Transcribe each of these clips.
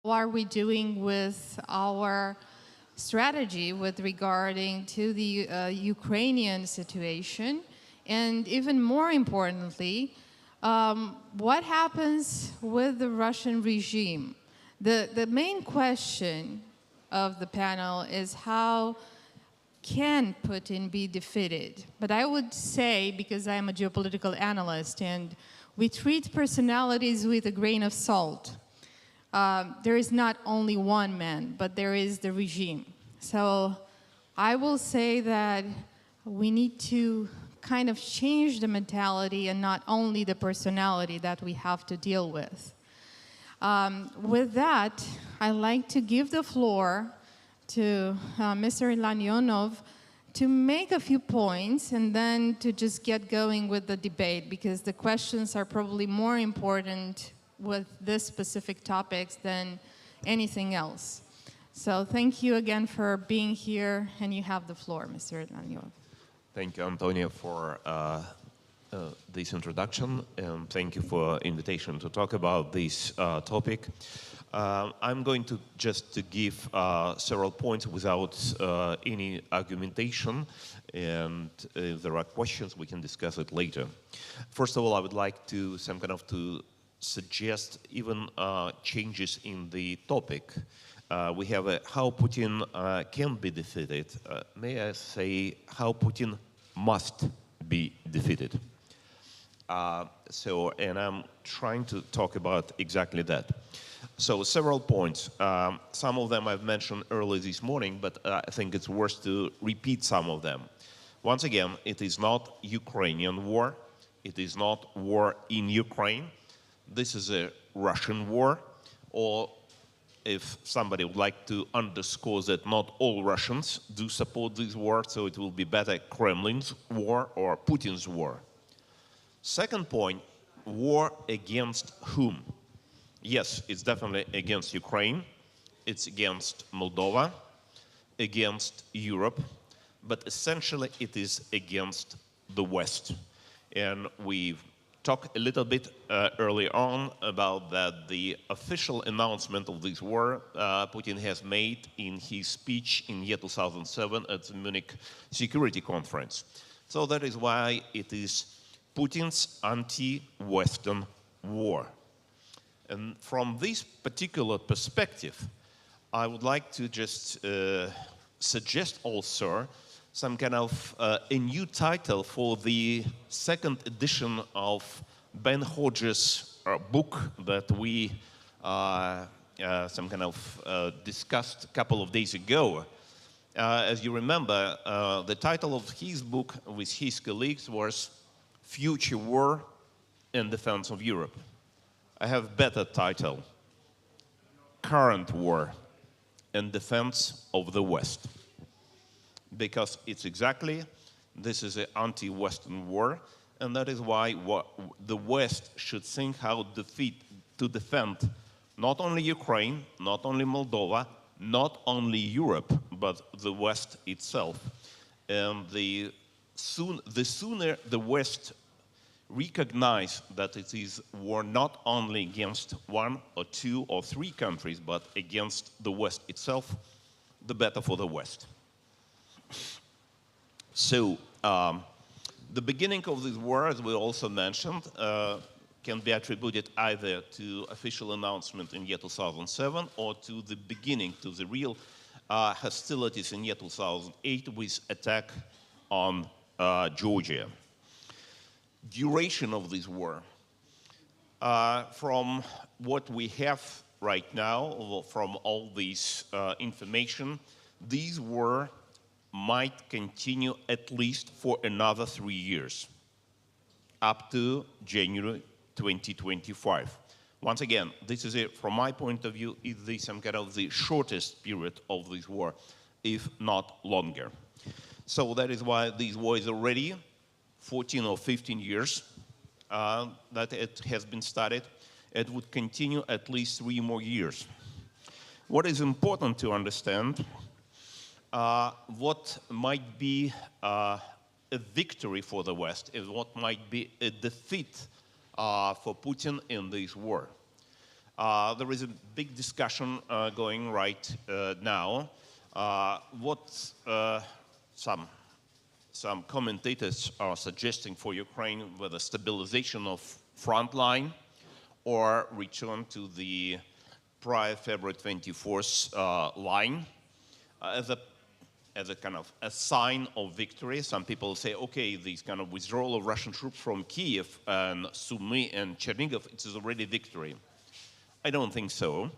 What are we doing with our strategy with regarding to the Ukrainian situation? And even more importantly, what happens with the Russian regime? The main question of the panel is how can Putin be defeated? But I would say, because I'm a geopolitical analyst and we treat personalities with a grain of salt, there is not only one man, but there is the regime. So I will say that we need to kind of change the mentality and not only the personality that we have to deal with. With that, I'd like to give the floor to Mr. ILLARIONOV to make a few points and then to just get going with the debate, because the questions are probably more important with this specific topics than anything else. So thank you again for being here, and you have the floor, Mr. ILLARIONOV. Thank you, Antonia, for this introduction, and thank you for invitation to talk about this topic. I'm going to just to give several points without any argumentation, and if there are questions, we can discuss it later. First of all, I would like to suggest even changes in the topic. We have how Putin can be defeated. May I say how Putin must be defeated? And I'm trying to talk about exactly that. So several points. Some of them I've mentioned early this morning, but I think it's worth to repeat some of them. Once again, it is not Ukrainian war. It is not war in Ukraine. This is a Russian war, or if somebody would like to underscore that not all Russians do support this war, so it will be better Kremlin's war or Putin's war. Second point, war against whom? Yes, it's definitely against Ukraine, it's against Moldova, against Europe, but essentially it is against the West. And we've talked a little bit early on about that the official announcement of this war Putin has made in his speech in year 2007 at the Munich Security Conference. So that is why it is Putin's anti-Western war. And from this particular perspective, I would like to just suggest also some kind of a new title for the second edition of Ben Hodges' book that we discussed a couple of days ago. As you remember, the title of his book with his colleagues was Future War and Defense of Europe. I have a better title, Current War and Defense of the West. Because it's exactly, this is an anti-Western war, and that is why the West should think how to defend not only Ukraine, not only Moldova, not only Europe, but the West itself. And the sooner the West recognize that it is war not only against one or two or three countries, but against the West itself, the better for the West. So, the beginning of this war, as we also mentioned, can be attributed either to official announcement in year 2007 or to the beginning, to the real hostilities in year 2008 with attack on Georgia. Duration of this war. From what we have right now, from all this information, these war might continue at least for another 3 years, up to January 2025. Once again, this is from my point of view, is this some kind of the shortest period of this war, if not longer. So that is why this war is already 14 or 15 years that it has been started. It would continue at least 3 more years. What is important to understand, what might be a victory for the West is what might be a defeat for Putin in this war. There is a big discussion going right now. What some commentators are suggesting for Ukraine, whether stabilization of front line or return to the prior February 24th line as a kind of a sign of victory. Some people say, okay, this kind of withdrawal of Russian troops from Kiev and Sumy and Chernihiv, it is already victory. I don't think so.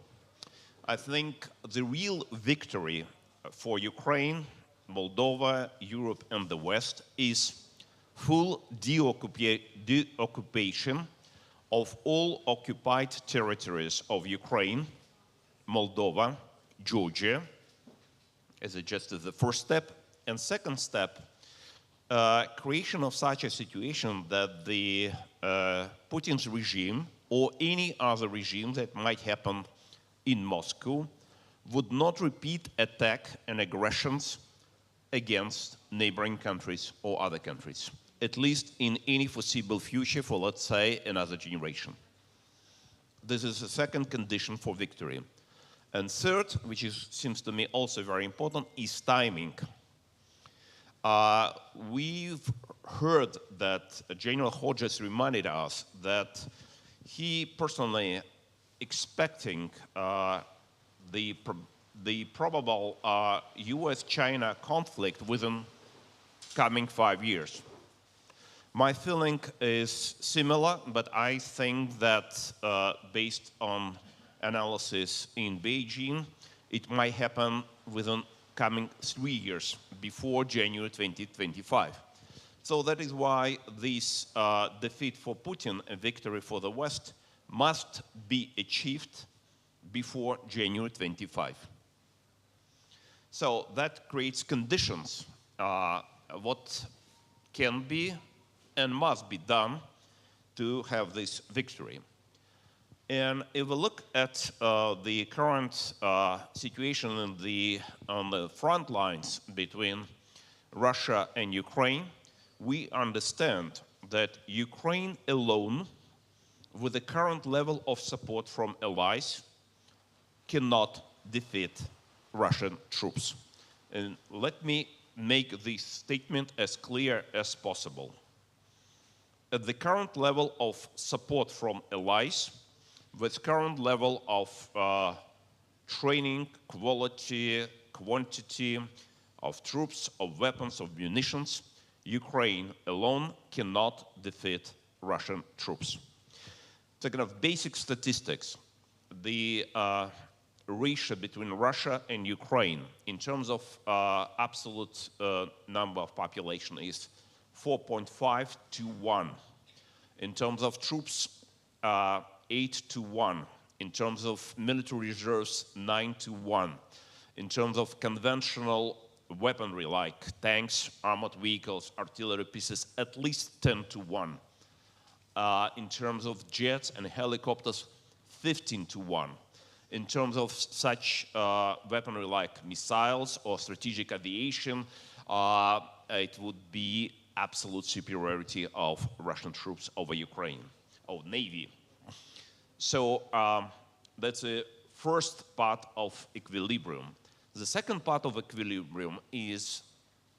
I think the real victory for Ukraine, Moldova, Europe, and the West is full deoccupation of all occupied territories of Ukraine, Moldova, Georgia, as just the first step. And second step, creation of such a situation that the Putin's regime or any other regime that might happen in Moscow would not repeat attack and aggressions against neighboring countries or other countries, at least in any foreseeable future for, let's say, another generation. This is the second condition for victory. And third, which seems to me also very important, is timing. We've heard that General Hodges reminded us that he personally expecting the probable US-China conflict within coming 5 years. My feeling is similar, but I think that based on analysis in Beijing, it might happen within coming 3 years before January 2025. So that is why this defeat for Putin, a victory for the West, must be achieved before January 25. So that creates conditions what can be and must be done to have this victory. And if we look at the current situation on the front lines between Russia and Ukraine, we understand that Ukraine alone, with the current level of support from allies, cannot defeat Russian troops. And let me make this statement as clear as possible. At the current level of support from allies, with current level of training, quality, quantity of troops, of weapons, of munitions, Ukraine alone cannot defeat Russian troops. So kind of basic statistics. The ratio between Russia and Ukraine in terms of absolute number of population is 4.5 to 1. In terms of troops, 8 to 1. In terms of military reserves, 9 to 1. In terms of conventional weaponry like tanks, armored vehicles, artillery pieces, at least 10 to 1. In terms of jets and helicopters, 15 to 1. In terms of such weaponry like missiles or strategic aviation, it would be absolute superiority of Russian troops over Ukraine, of Navy. So that's the first part of equilibrium. The second part of equilibrium is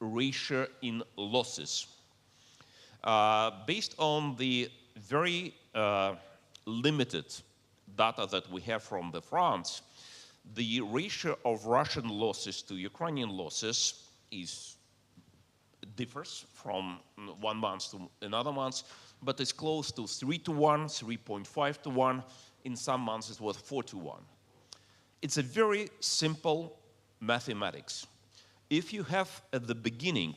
ratio in losses. Based on the very limited data that we have from the fronts, the ratio of Russian losses to Ukrainian losses differs from 1 month to another month, but it's close to 3 to 1, 3.5 to 1. In some months it was 4 to 1. It's a very simple mathematics. If you have at the beginning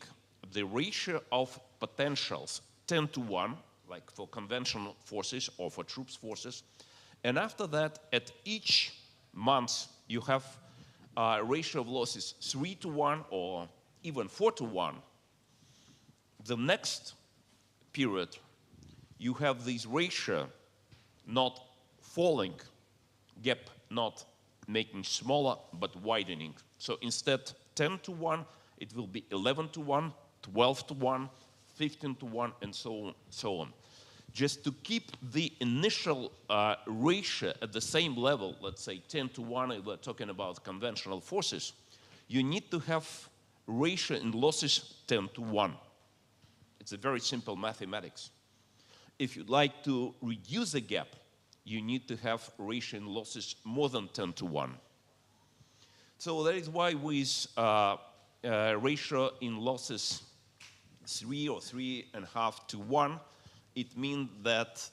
the ratio of potentials 10 to 1, like for conventional forces or for troops forces, and after that, at each month, you have a ratio of losses 3 to 1 or even 4 to 1. The next period, you have this ratio not falling, gap not making smaller, but widening. So instead 10 to 1, it will be 11 to 1, 12 to 1, 15 to 1, and so on. Just to keep the initial ratio at the same level, let's say 10 to 1, if we're talking about conventional forces, you need to have ratio in losses 10 to 1. It's a very simple mathematics. If you'd like to reduce the gap, you need to have ratio in losses more than 10 to 1. So that is why with ratio in losses 3 or 3.5 to 1, it means that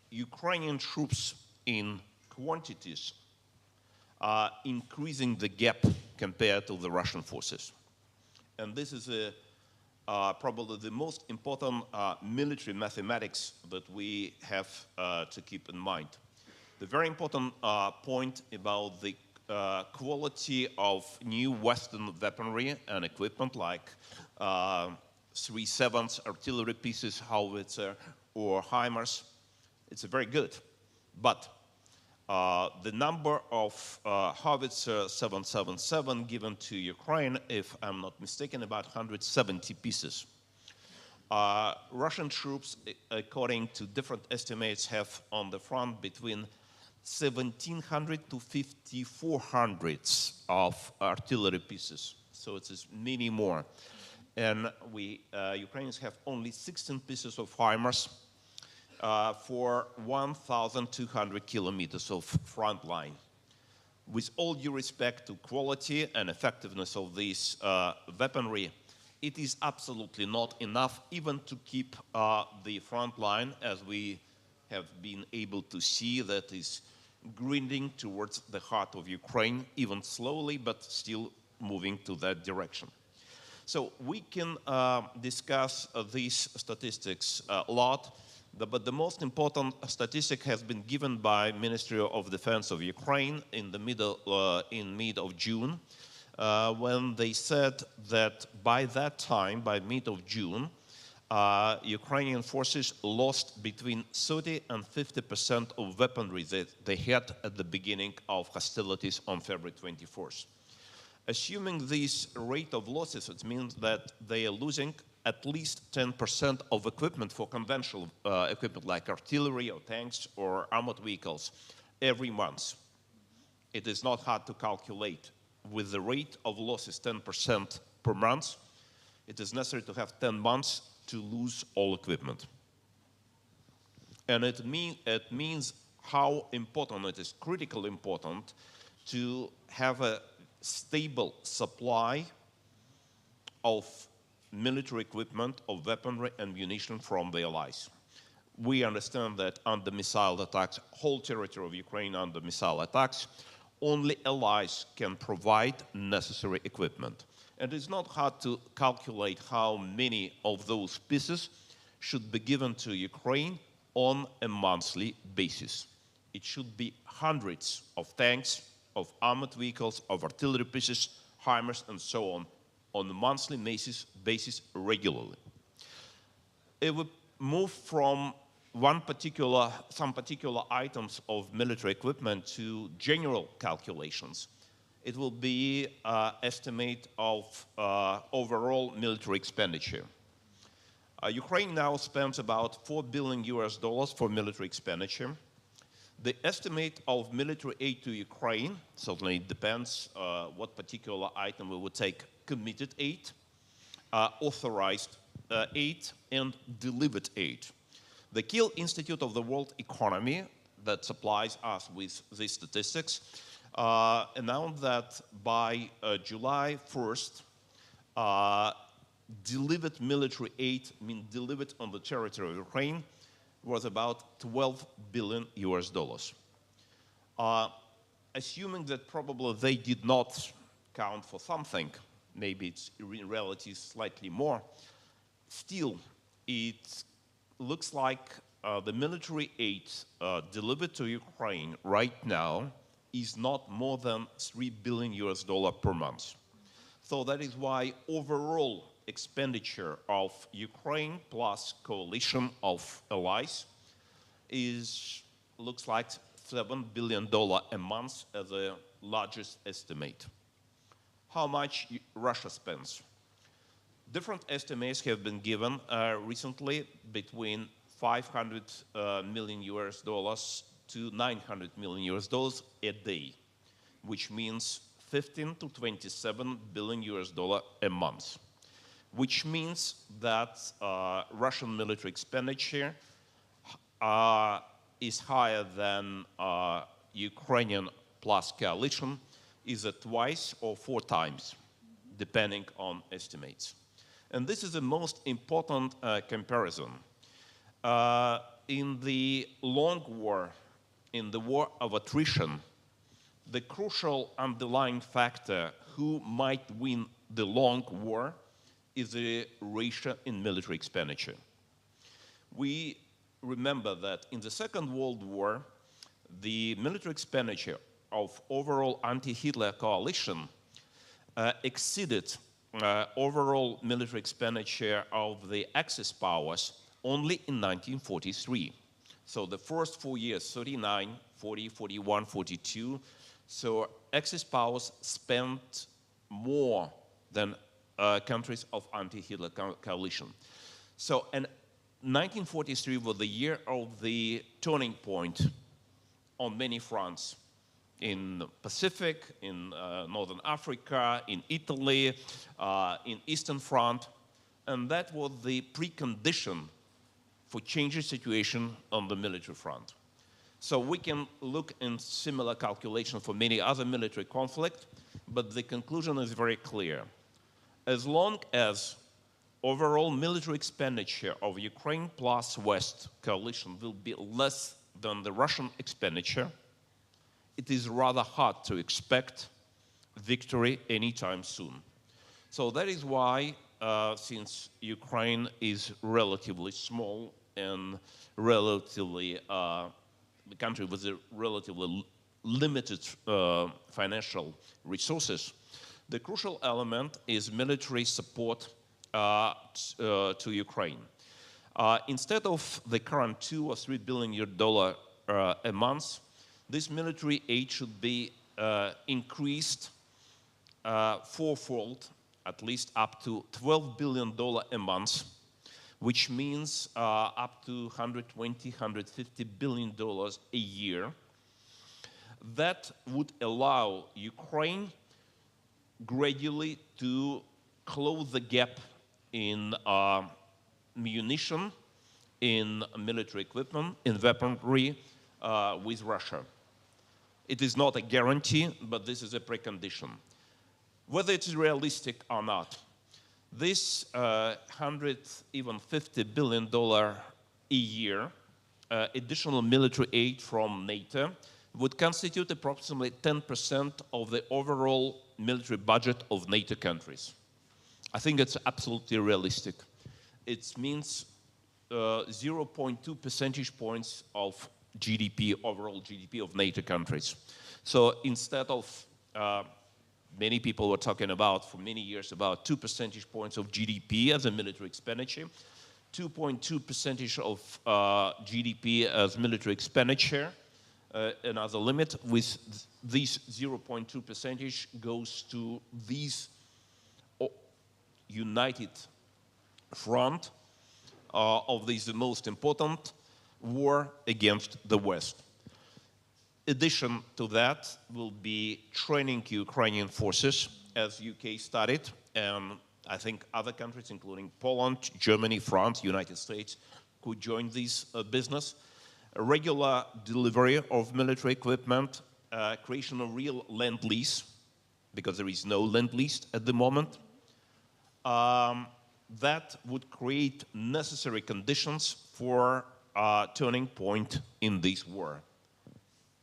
Ukrainian troops in quantities are increasing the gap compared to the Russian forces. And this is probably the most important military mathematics that we have to keep in mind. The very important point about the quality of new Western weaponry and equipment like 3/7 artillery pieces, howitzer, or HIMARS, it's very good. But the number of howitzer 777 given to Ukraine, if I'm not mistaken, about 170 pieces. Russian troops, according to different estimates, have on the front between 1,700 to 5,400 of artillery pieces. So it's many more. And Ukrainians have only 16 pieces of HIMARS for 1,200 kilometers of front line. With all due respect to quality and effectiveness of this weaponry, it is absolutely not enough even to keep the front line, as we have been able to see, that is grinding towards the heart of Ukraine, even slowly, but still moving to that direction. So we can discuss these statistics a lot, but the most important statistic has been given by Ministry of Defense of Ukraine in the mid of June, when they said that by that time, by mid of June, Ukrainian forces lost between 30 and 50% of weaponry that they had at the beginning of hostilities on February 24th. Assuming this rate of losses, it means that they are losing at least 10% of equipment for conventional equipment like artillery or tanks or armored vehicles every month. It is not hard to calculate. With the rate of losses 10% per month, it is necessary to have 10 months to lose all equipment. And it means how important it is, critically important, to have a stable supply of military equipment, of weaponry and munition from the allies. We understand that under missile attacks, whole territory of Ukraine under missile attacks, only allies can provide necessary equipment. And it's not hard to calculate how many of those pieces should be given to Ukraine on a monthly basis. It should be hundreds of tanks, of armored vehicles, of artillery pieces, HIMARS, and so on a monthly basis regularly. It would move from some particular items of military equipment to general calculations. It will be estimate of overall military expenditure. Ukraine now spends about $4 billion for military expenditure. The estimate of military aid to Ukraine, certainly it depends what particular item we would take, committed aid, authorized aid, and delivered aid. The Kiel Institute of the World Economy, that supplies us with these statistics, announced that by July 1st, delivered military aid, delivered on the territory of Ukraine, was about $12 billion. Assuming that probably they did not count for something, maybe it's in reality slightly more, still it looks like the military aid delivered to Ukraine right now is not more than $3 billion per month. So that is why overall expenditure of Ukraine plus coalition of allies looks like $7 billion a month as the largest estimate. How much Russia spends? Different estimates have been given recently between 500 million US dollars to 900 million US dollars a day, which means 15 to 27 billion US dollar a month, which means that Russian military expenditure is higher than Ukrainian plus coalition, either twice or 4 times, depending on estimates. And this is the most important comparison. In the long war, in the war of attrition, the crucial underlying factor who might win the long war is the ratio in military expenditure. We remember that in the Second World War, the military expenditure of overall anti-Hitler coalition exceeded overall military expenditure of the Axis powers only in 1943. So the first 4 years, 39, 40, 41, 42, so Axis powers spent more than countries of anti-Hitler coalition. So, and 1943 was the year of the turning point on many fronts. In the Pacific, in Northern Africa, in Italy, in Eastern Front, and that was the precondition for changing situation on the military front. So we can look in similar calculation for many other military conflicts, but the conclusion is very clear. As long as overall military expenditure of Ukraine plus West coalition will be less than the Russian expenditure, it is rather hard to expect victory anytime soon. So that is why, since Ukraine is relatively small and relatively, the country with a relatively limited financial resources, the crucial element is military support to Ukraine. Instead of the current $2 or $3 billion a month, this military aid should be increased fourfold, at least up to $12 billion a month, which means up to $120, $150 billion a year. That would allow Ukraine gradually to close the gap in munition, in military equipment, in weaponry with Russia. It is not a guarantee, but this is a precondition. Whether it is realistic or not, this $150 billion a year additional military aid from NATO would constitute approximately 10% of the overall military budget of NATO countries. I think it's absolutely realistic. It means 0.2 percentage points of GDP, overall GDP of NATO countries. So instead of, many people were talking about for many years about 2 percentage points of GDP as a military expenditure, 2.2 percentage of GDP as military expenditure, another limit with this 0.2 percentage goes to these united front of this most important war against the West. Addition to that will be training Ukrainian forces, as UK started, and I think other countries, including Poland, Germany, France, United States, could join this business. A regular delivery of military equipment, creation of real lend-lease, because there is no lend-lease at the moment. That would create necessary conditions for a turning point in this war.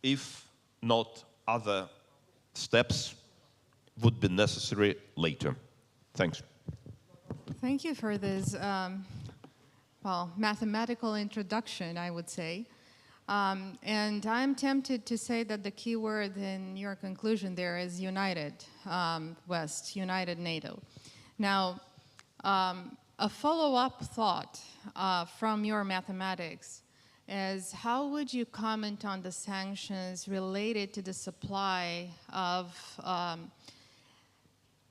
If not, other steps would be necessary later. Thanks. Thank you for this, well, mathematical introduction, I would say. And I'm tempted to say that the key word in your conclusion there is united West, united NATO. Now, a follow-up thought from your mathematics is how would you comment on the sanctions related to the supply of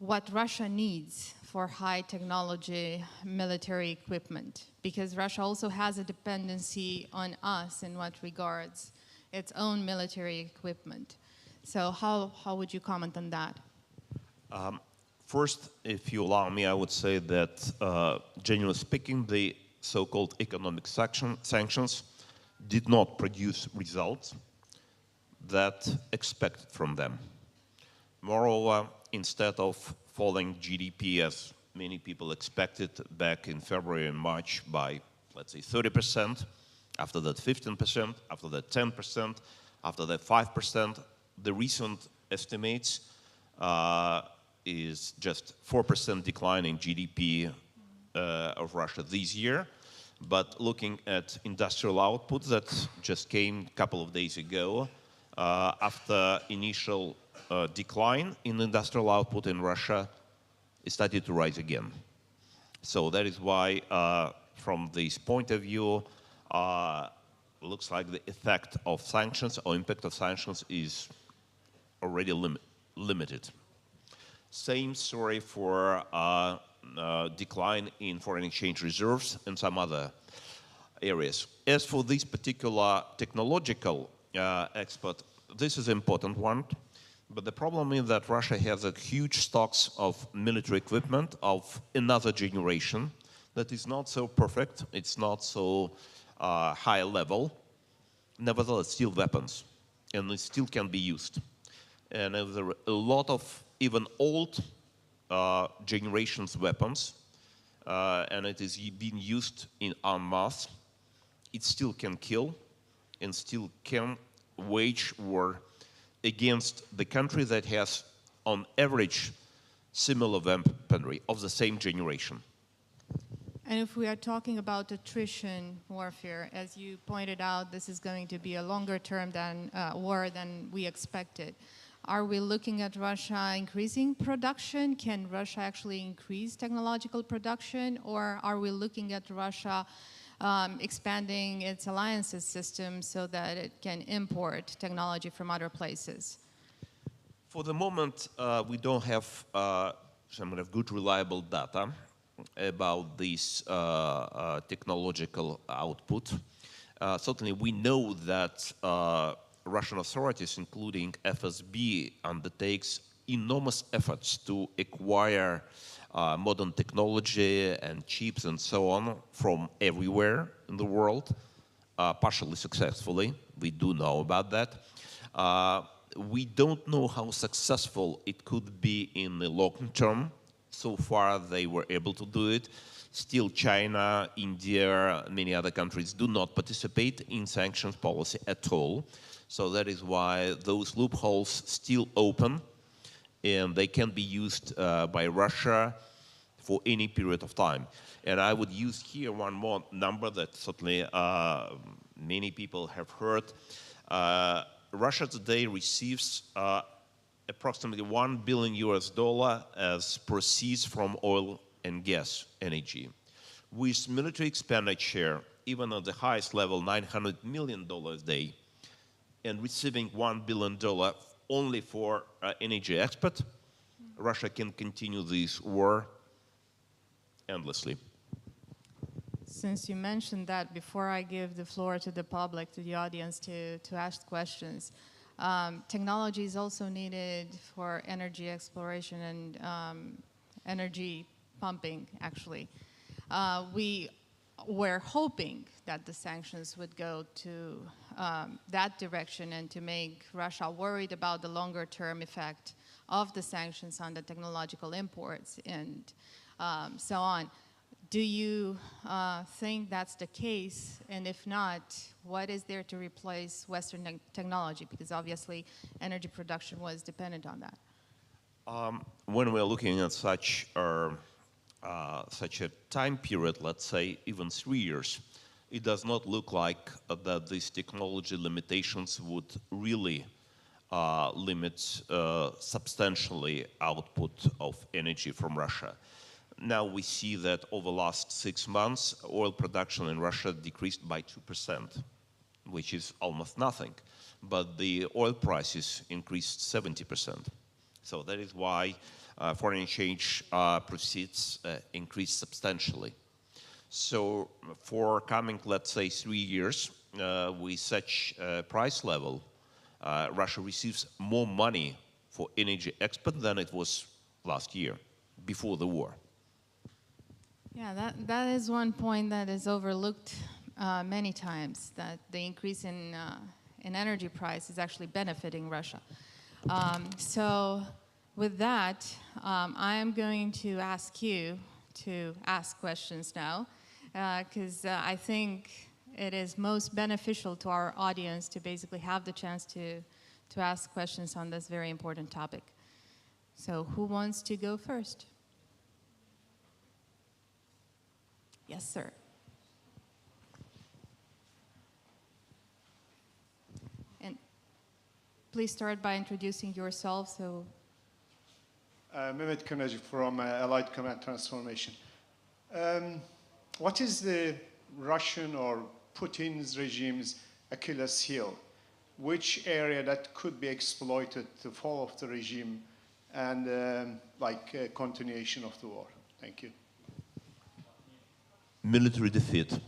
what Russia needs for high technology military equipment, because Russia also has a dependency on us in what regards its own military equipment. So how would you comment on that? First, if you allow me, I would say that, generally speaking, the so-called economic sanctions did not produce results that expected from them. Moreover, instead of falling GDP as many people expected back in February and March by, let's say, 30%, after that 15%, after that 10%, after that 5%, the recent estimates is just 4% decline in GDP of Russia this year. But looking at industrial output that just came a couple of days ago, after initial decline in industrial output in Russia, it started to rise again. So that is why, from this point of view, looks like the effect of sanctions or impact of sanctions is already limited. Same story for decline in foreign exchange reserves and some other areas. As for this particular technological export, this is an important one, but the problem is that Russia has a huge stocks of military equipment of another generation that is not so perfect, it's not so high level, nevertheless still weapons, and it still can be used. And there are a lot of even old generations weapons, and it is being used in en masse. It still can kill and still can wage war against the country that has, on average, similar weaponry of the same generation. And if we are talking about attrition warfare, as you pointed out, this is going to be a longer term war than we expected. Are we looking at Russia increasing production? Can Russia actually increase technological production? Or are we looking at Russia expanding its alliances system so that it can import technology from other places? For the moment, we don't have some kind of good, reliable data about this technological output. Certainly, we know that Russian authorities, including FSB, undertakes enormous efforts to acquire modern technology and chips and so on from everywhere in the world, partially successfully. We do know about that. We don't know how successful it could be in the long term. So far, they were able to do it. Still, China, India, many other countries do not participate in sanctions policy at all. So that is why those loopholes still open, and they can be used by Russia for any period of time. And I would use here one more number that certainly many people have heard. Russia today receives approximately $1 billion as proceeds from oil and gas energy. With military expenditure, even at the highest level, $900 million a day, and receiving $1 billion only for energy export, Russia can continue this war endlessly. Since you mentioned that, before I give the floor to the public, to the audience to ask questions, technology is also needed for energy exploration and energy pumping, actually. We were hoping that the sanctions would go to that direction and to make Russia worried about the longer-term effect of the sanctions on the technological imports and so on. Do you think that's the case? And if not, what is there to replace Western technology? Because obviously energy production was dependent on that. When we're looking at such a time period, let's say even 3 years, it does not look like that these technology limitations would really limit substantially output of energy from Russia. Now we see that over the last 6 months, oil production in Russia decreased by 2%, which is almost nothing. But the oil prices increased 70%. So that is why foreign exchange proceeds increased substantially. So for coming, let's say, 3 years, with such price level, Russia receives more money for energy export than it was last year, before the war. Yeah, that is one point that is overlooked many times, that the increase in energy price is actually benefiting Russia. So with that, I am going to ask you to ask questions now, because I think it is most beneficial to our audience to basically have the chance to ask questions on this very important topic. So who wants to go first? Yes, sir. And please start by introducing yourself. So, Mehmet Kınaji from Allied Command Transformation. What is the Russian or Putin's regime's Achilles heel? Which area that could be exploited to fall off the regime and continuation of the war? Thank you. Military defeat.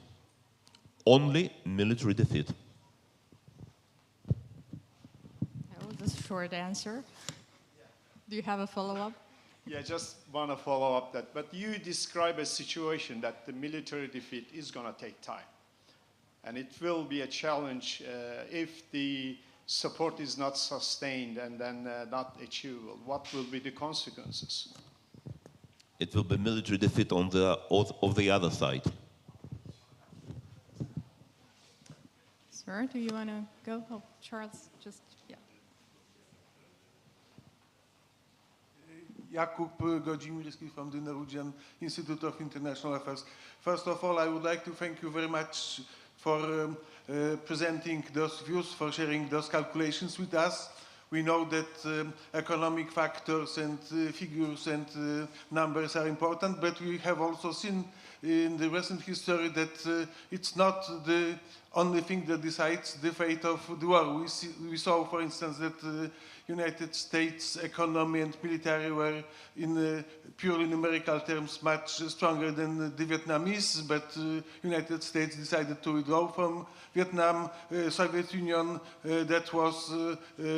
Only military defeat. that was a short answer. Do you have a follow-up? Yeah, just want to follow up that. But you describe a situation that the military defeat is going to take time. And it will be a challenge if the support is not sustained and then not achievable. What will be the consequences? It will be military defeat on the other side. Sir, do you want to go? Oh, Charles, just, yeah. Jakub Godzimirski from the Norwegian Institute of International Affairs. First of all, I would like to thank you very much for presenting those views, for sharing those calculations with us. We know that economic factors and figures and numbers are important, but we have also seen in the recent history that it's not the only thing that decides the fate of the war. We saw, for instance, that the United States economy and military were, in purely numerical terms, much stronger than the Vietnamese, but United States decided to withdraw from Vietnam. Soviet Union, that was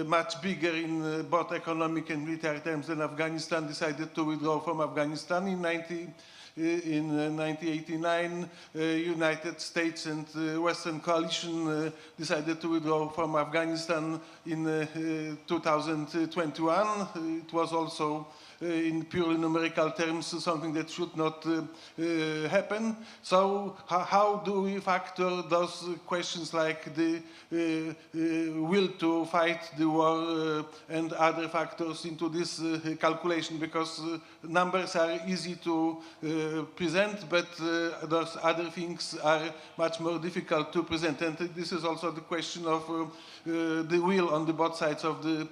much bigger in both economic and military terms than Afghanistan, decided to withdraw from Afghanistan in 1989, United States and Western coalition decided to withdraw from Afghanistan in 2021. It was also in purely numerical terms something that should not happen. So how do we factor those questions like the will to fight the war and other factors into this calculation? Because numbers are easy to present, but those other things are much more difficult to present. And this is also the question of the will on the both sides of the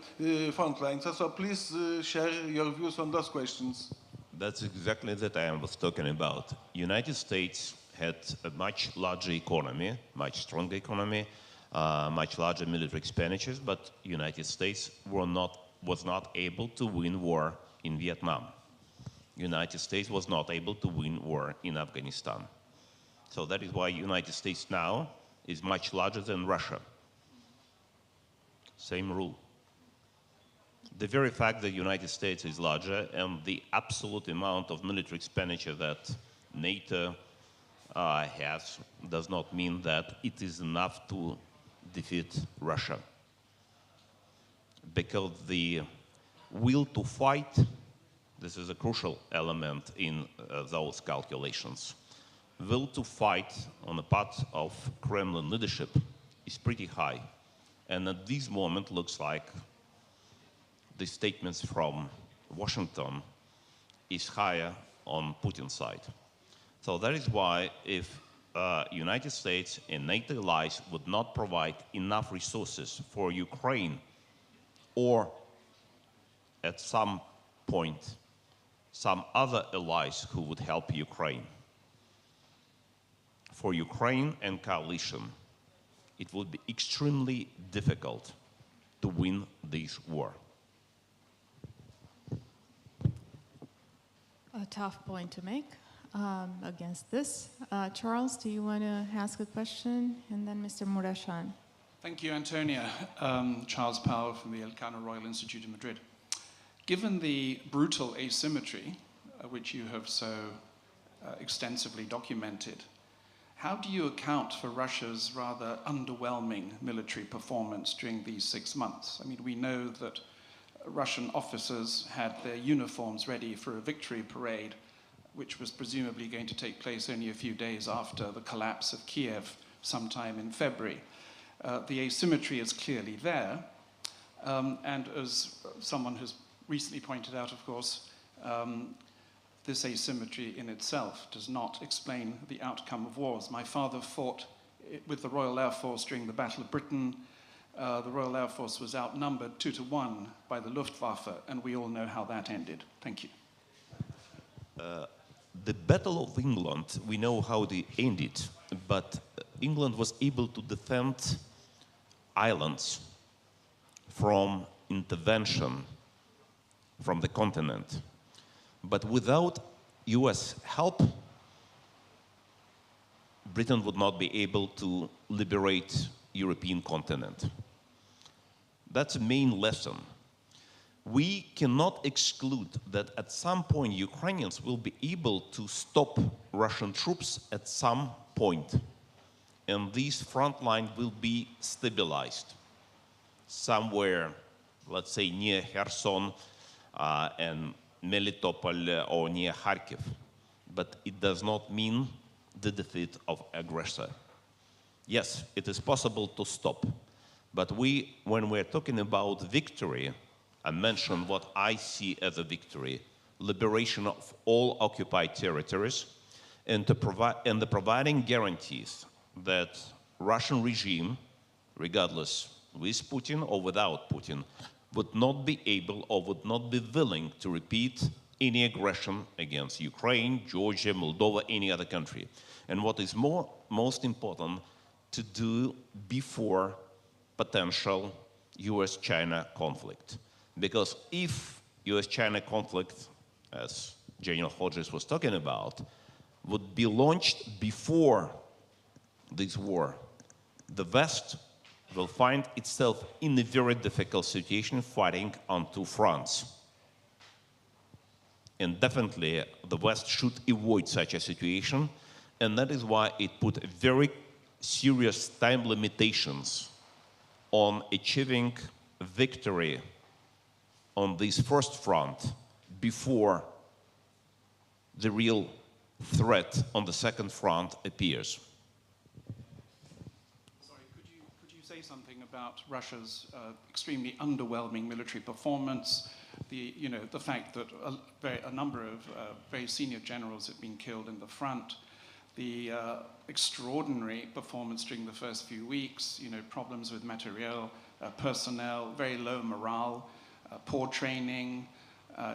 front lines. So please share your views on those questions. That's exactly that I was talking about. United States had a much larger economy, much stronger economy, much larger military expenditures, but United States was not able to win war in Vietnam. United States was not able to win war in Afghanistan. So that is why United States now is much larger than Russia. Same rule. The very fact that the United States is larger and the absolute amount of military expenditure that NATO has does not mean that it is enough to defeat Russia. Because the will to fight, this is a crucial element in those calculations. Will to fight on the part of Kremlin leadership is pretty high. And at this moment looks like the statements from Washington is higher on Putin's side. So that is why if United States and NATO allies would not provide enough resources for Ukraine, or at some point some other allies who would help Ukraine, for Ukraine and coalition, it would be extremely difficult to win this war. a tough point to make against this. Charles, do you want to ask a question? And then Mr. Mureșan. Thank you, Antonia. Charles Powell from the Elcano Royal Institute in Madrid. Given the brutal asymmetry, which you have so extensively documented, how do you account for Russia's rather underwhelming military performance during these 6 months? I mean, we know that Russian officers had their uniforms ready for a victory parade, which was presumably going to take place only a few days after the collapse of Kiev sometime in February. The asymmetry is clearly there, and as someone has recently pointed out, of course, this asymmetry in itself does not explain the outcome of wars. My father fought with the Royal Air Force during the Battle of Britain. The Royal Air Force was outnumbered 2-1 by the Luftwaffe, and we all know how that ended. Thank you. The Battle of England, we know how it ended, but England was able to defend islands from intervention from the continent. But without US help, Britain would not be able to liberate European continent. That's a main lesson. We cannot exclude that at some point Ukrainians will be able to stop Russian troops at some point, and this front line will be stabilized somewhere, let's say near Kherson and Melitopol or near Kharkiv. But it does not mean the defeat of aggressor. Yes, it is possible to stop, but when we're talking about victory, I mentioned what I see as a victory: liberation of all occupied territories, and the providing guarantees that Russian regime, regardless with Putin or without Putin, would not be able or would not be willing to repeat any aggression against Ukraine, Georgia, Moldova, any other country. And what is most important, to do before potential US-China conflict. Because if US-China conflict, as General Hodges was talking about, would be launched before this war, the West will find itself in a very difficult situation fighting on two fronts. And definitely the West should avoid such a situation, and that is why it put very serious time limitations on achieving victory on this first front before the real threat on the second front appears. Could you say something about Russia's extremely underwhelming military performance, the fact that a number of very senior generals have been killed in the front, the extraordinary performance during the first few weeks, problems with materiel, personnel, very low morale, poor training,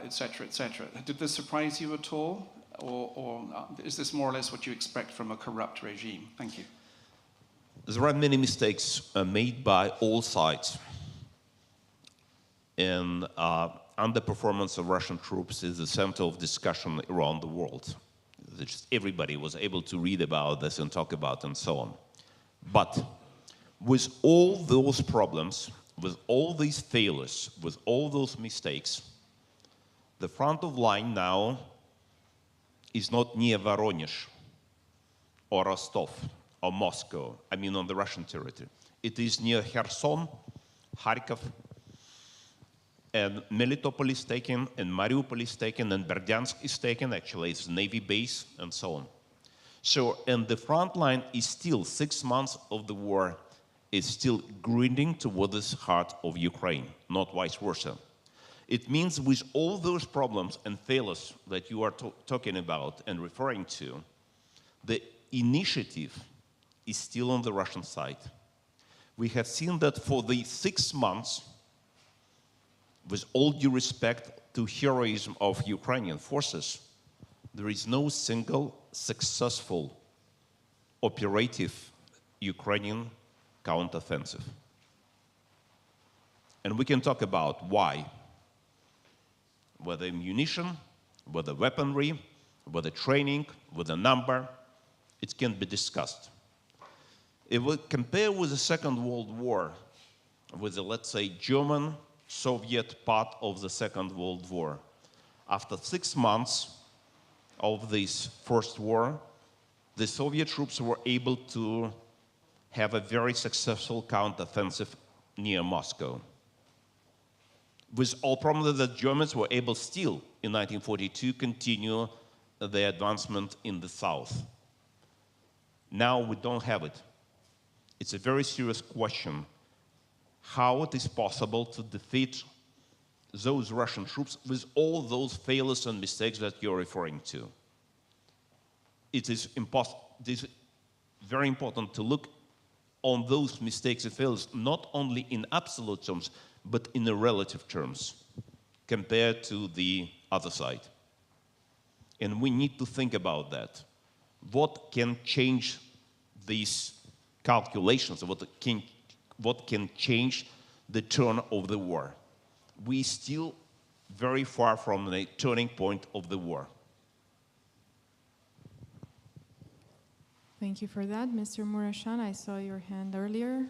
etc., etc. Did this surprise you at all? Or is this more or less what you expect from a corrupt regime? Thank you. There are many mistakes made by all sides. And underperformance of Russian troops is the center of discussion around the world. Just everybody was able to read about this and talk about and so on. But with all those problems, with all these failures, with all those mistakes, the front of line now is not near Voronezh or Rostov or Moscow, I mean on the Russian territory. It is near Kherson, Kharkiv, and Melitopol is taken, and Mariupol is taken, and Berdyansk is taken, actually it's a Navy base, and so on. So, and the front line is still, 6 months of the war, is still grinding toward the heart of Ukraine, not vice versa. It means with all those problems and failures that you are talking about and referring to, the initiative is still on the Russian side. We have seen that for the 6 months, with all due respect to heroism of Ukrainian forces, there is no single successful operative Ukrainian counteroffensive. And we can talk about why. Whether ammunition, with the weaponry, with the training, with the number. It can be discussed. If we compare with the Second World War, with the, let's say, German-Soviet part of the Second World War, after 6 months of this first war, the Soviet troops were able to have a very successful counteroffensive near Moscow. With all problems that the Germans were able still in 1942 continue their advancement in the south. Now we don't have it. It's a very serious question how it is possible to defeat those Russian troops with all those failures and mistakes that you're referring to. It is very important to look on those mistakes and failures not only in absolute terms, but in the relative terms compared to the other side. And we need to think about that. What can change these calculations? What can change the turn of the war? We're still very far from the turning point of the war. Thank you for that. Mr. Mureșan, I saw your hand earlier.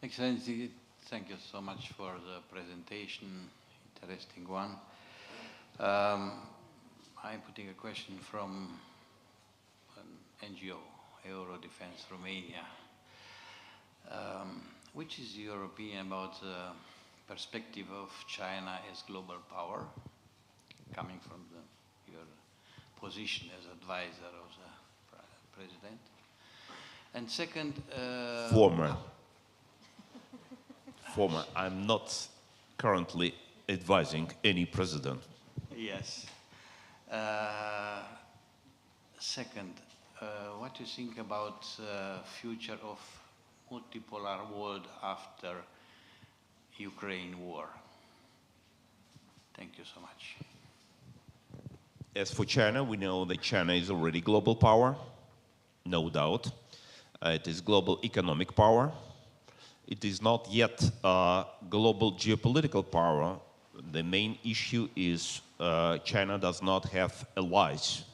Excellency, thank you so much for the presentation, interesting one. I'm putting a question from an NGO, Euro Defense Romania. Which is your opinion about the perspective of China as global power, coming from your position as advisor of the president? And second... Former. I'm not currently advising any president. Yes. Second, what do you think about the future of multipolar world after Ukraine war? Thank you so much. As for China, we know that China is already global power, no doubt. It is global economic power. It is not yet global geopolitical power. The main issue is China does not have allies,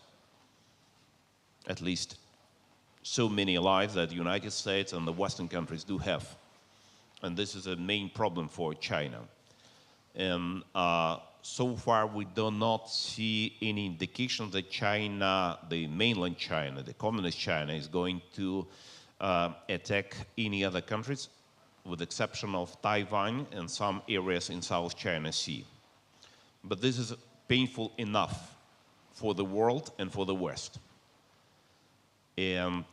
at least so many allies that the United States and the Western countries do have. And this is a main problem for China. And so far, we do not see any indication that China, the mainland China, the communist China, is going to attack any other countries, with the exception of Taiwan and some areas in South China Sea. But this is painful enough for the world and for the West. And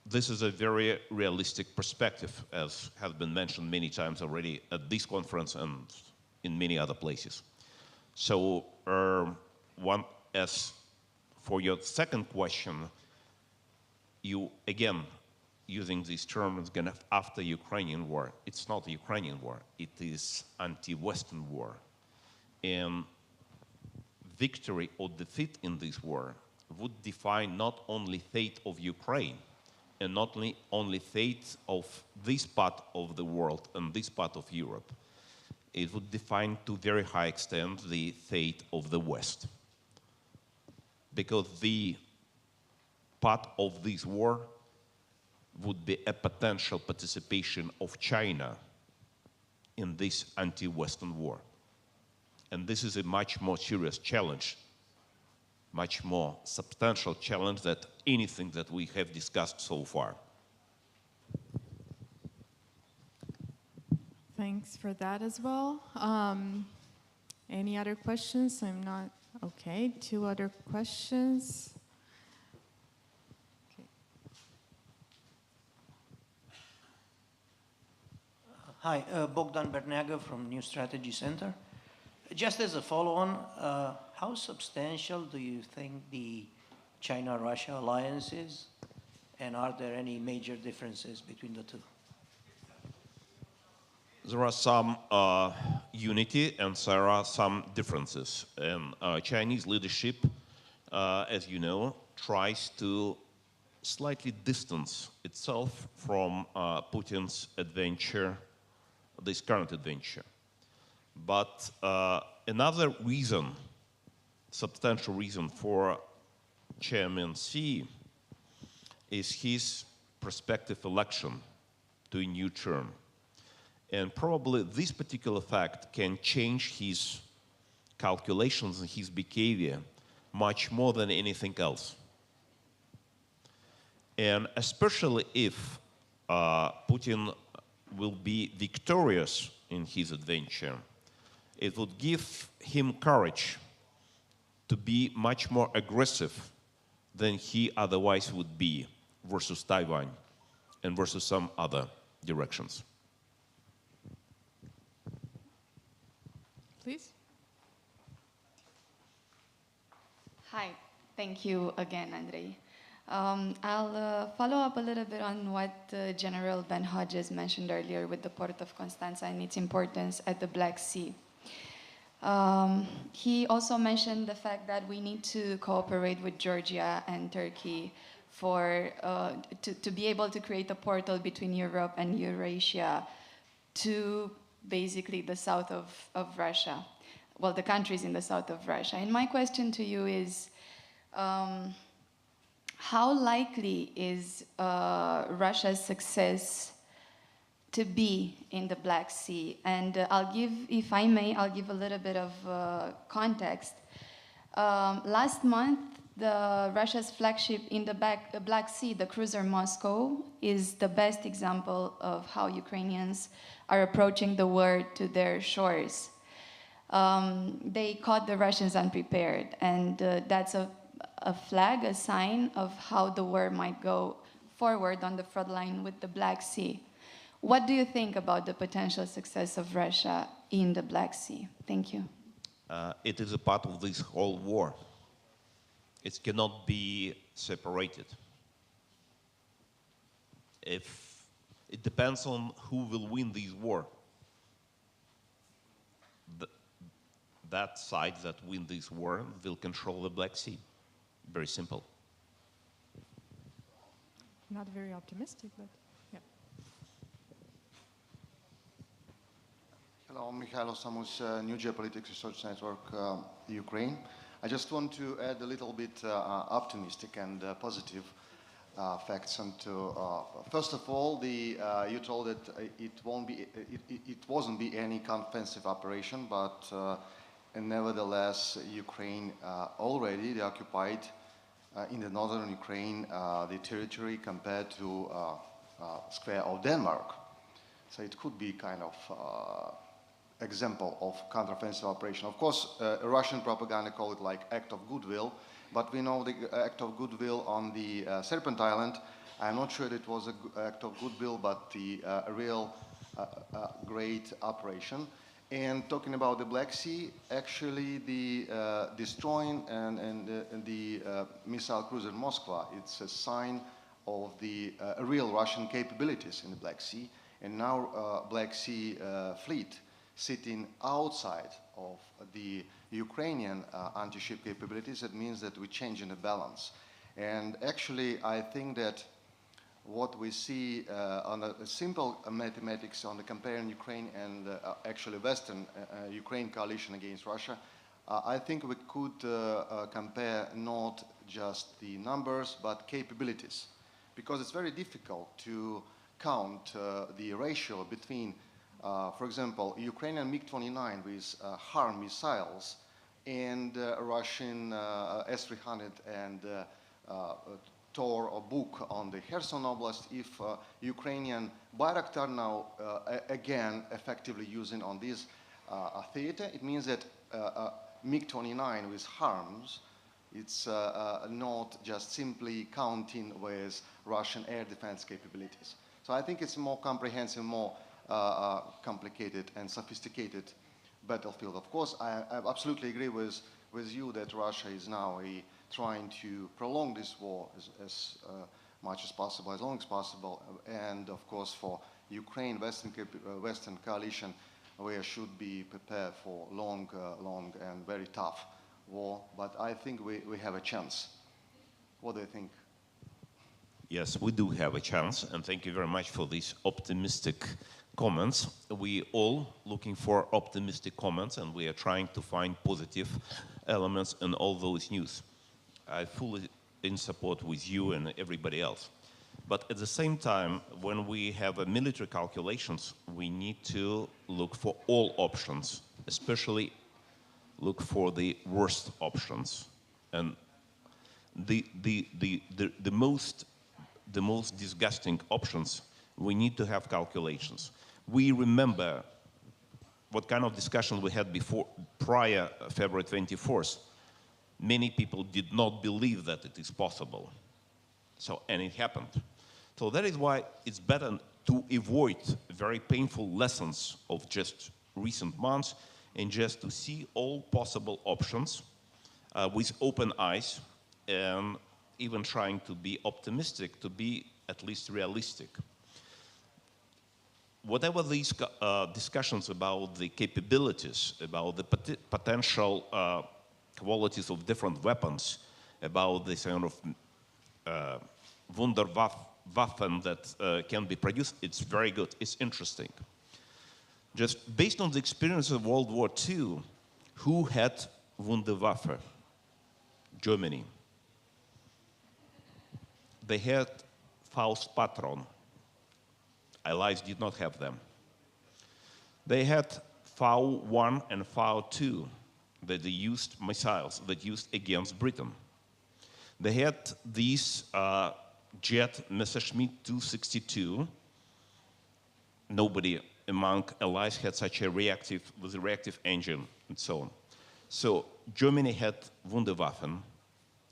this is a very realistic perspective, as has been mentioned many times already at this conference and in many other places. So, as for your second question, you, again, using these terms after Ukrainian war. It's not a Ukrainian war, it is anti-Western war. And victory or defeat in this war would define not only fate of Ukraine and not only fate of this part of the world and this part of Europe. It would define to a very high extent the fate of the West. Because the part of this war would be a potential participation of China in this anti-Western war. And this is a much more serious challenge, much more substantial challenge than anything that we have discussed so far. Thanks for that as well. Any other questions? I'm not, okay, 2 other questions. Hi, Bogdan Berneagă from New Strategy Center. Just as a follow-on, how substantial do you think the China-Russia alliance is? And are there any major differences between the two? There are some unity and there are some differences. And Chinese leadership, as you know, tries to slightly distance itself from Putin's adventure, this current adventure. But another reason, substantial reason for Chairman Xi is his prospective election to a new term. And probably this particular fact can change his calculations and his behavior much more than anything else. And especially if Putin will be victorious in his adventure, it would give him courage to be much more aggressive than he otherwise would be versus Taiwan and versus some other directions. Please. Hi, thank you again, Andrei. I'll follow up a little bit on what General Ben Hodges mentioned earlier with the port of Constanța and its importance at the Black Sea. He also mentioned the fact that we need to cooperate with Georgia and Turkey to be able to create a portal between Europe and Eurasia to basically the south of Russia, well, the countries in the south of Russia. And my question to you is, how likely is Russia's success to be in the Black Sea? And if I may, I'll give a little bit of context. Last month, Russia's flagship in the Black Sea, the cruiser Moscow, is the best example of how Ukrainians are approaching the war to their shores. They caught the Russians unprepared, and that's a flag, a sign of how the war might go forward on the front line with the Black Sea. What do you think about the potential success of Russia in the Black Sea? Thank you. It is a part of this whole war. It cannot be separated. It depends on who will win this war. That side that wins this war will control the Black Sea. Very simple. Not very optimistic, but yeah. Hello, Mikhailo Samus, New Geopolitical Research Network, Ukraine. I just want to add a little bit optimistic and positive facts onto. First of all, you told that it wasn't be any offensive operation, but and nevertheless, Ukraine already occupied in the northern Ukraine the territory compared to square of Denmark. So it could be kind of example of counteroffensive operation. Of course, Russian propaganda call it like act of goodwill, but we know the act of goodwill on the Serpent Island. I'm not sure that it was an act of goodwill, but the real great operation. And talking about the Black Sea, actually the destroying and the missile cruiser Moskva, it's a sign of the real Russian capabilities in the Black Sea. And now Black Sea fleet sitting outside of the Ukrainian anti-ship capabilities, it means that we're changing the balance. And actually, I think that what we see on a simple mathematics on the comparing Ukraine and actually Western Ukraine coalition against Russia, I think we could compare not just the numbers, but capabilities. Because it's very difficult to count the ratio between for example, Ukrainian MiG-29 with HARM missiles and Russian S-300 and Tor or Buk on the Kherson Oblast, if Ukrainian Bayraktar now again effectively using on this theater, it means that MiG-29 with HARMs, it's not just simply counting with Russian air defense capabilities. So I think it's more comprehensive, more complicated and sophisticated battlefield. Of course, I absolutely agree with you that Russia is now trying to prolong this war as much as possible, as long as possible. And of course, for Ukraine, Western coalition, we should be prepared for long and very tough war. But I think we have a chance. What do you think? Yes, we do have a chance, and thank you very much for this optimistic comments. We all looking for optimistic comments, and we are trying to find positive elements in all those news. I fully in support with you and everybody else. But at the same time, when we have military calculations, we need to look for all options, especially look for the worst options. And the most disgusting options, we need to have calculations. We remember what kind of discussion we had prior February 24th. Many people did not believe that it is possible. So, and it happened. So that is why it's better to avoid very painful lessons of just recent months and just to see all possible options with open eyes and even trying to be optimistic, to be at least realistic. Whatever these discussions about the capabilities, about the potential qualities of different weapons, about this kind of Wunderwaffen that can be produced, it's very good, it's interesting. Just based on the experience of World War II, who had Wunderwaffe? Germany. They had Faustpatron. Allies did not have them. They had V1 and V2 that they used missiles that used against Britain. They had these jet Messerschmitt 262. Nobody among allies had such a reactive engine and so on. So Germany had Wunderwaffen,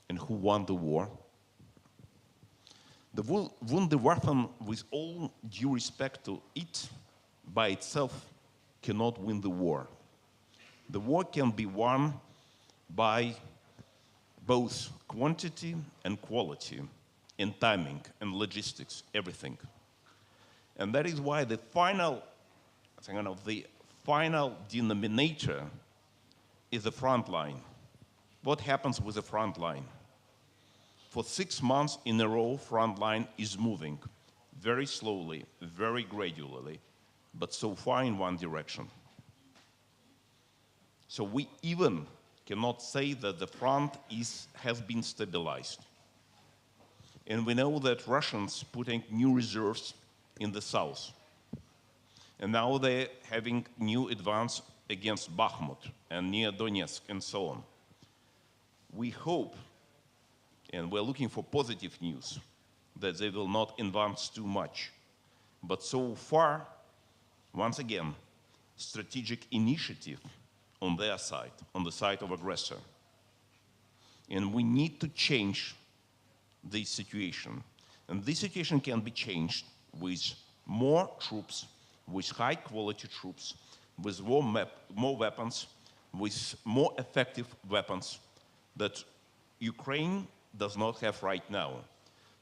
and who won the war? The Wunderwaffen, with all due respect to it, by itself cannot win the war. The war can be won by both quantity and quality, and timing and logistics, everything. And that is why the final denominator is the front line. What happens with the front line? For 6 months in a row, front line is moving very slowly, very gradually, but so far in one direction. So we even cannot say that the front has been stabilized. And we know that Russians putting new reserves in the south. And now they're having new advance against Bakhmut and near Donetsk and so on. We hope, and we're looking for positive news, that they will not advance too much. But so far, once again, strategic initiative on their side, on the side of aggressor. And we need to change this situation. And this situation can be changed with more troops, with high quality troops, with more weapons, with more effective weapons that Ukraine does not have right now.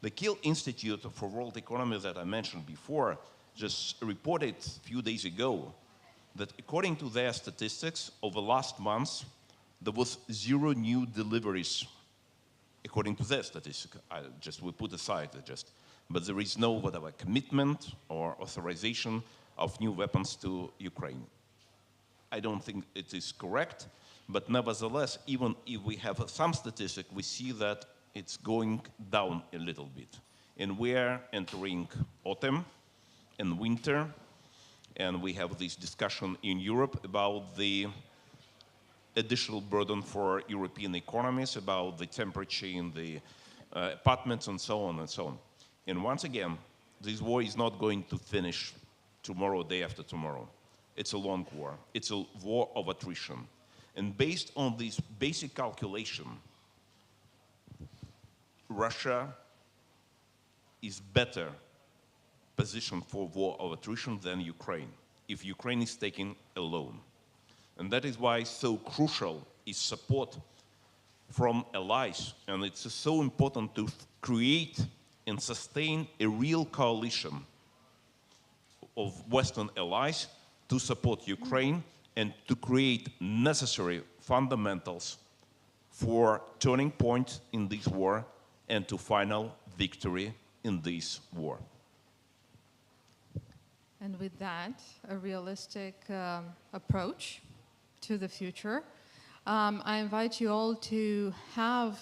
The Kiel Institute for World Economy that I mentioned before just reported a few days ago that according to their statistics, over last months, there was 0 new deliveries, according to their statistics. We put aside but there is no whatever commitment or authorization of new weapons to Ukraine. I don't think it is correct, but nevertheless, even if we have some statistic, we see that it's going down a little bit. And we're entering autumn and winter, and we have this discussion in Europe about the additional burden for European economies, about the temperature in the apartments and so on and so on. And once again, this war is not going to finish tomorrow, day after tomorrow. It's a long war. It's a war of attrition. And based on this basic calculation, Russia is better positioned for war of attrition than Ukraine, if Ukraine is taken alone. And that is why so crucial is support from allies, and it's so important to create and sustain a real coalition of Western allies to support Ukraine and to create necessary fundamentals for turning point in this war and to final victory in this war. And with that, a realistic approach to the future. I invite you all to have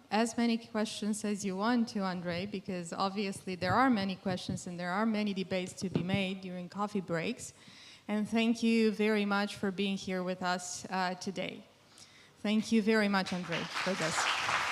as many questions as you want to Andrei, because obviously there are many questions and there are many debates to be made during coffee breaks. And thank you very much for being here with us today. Thank you very much, Andrei, for this.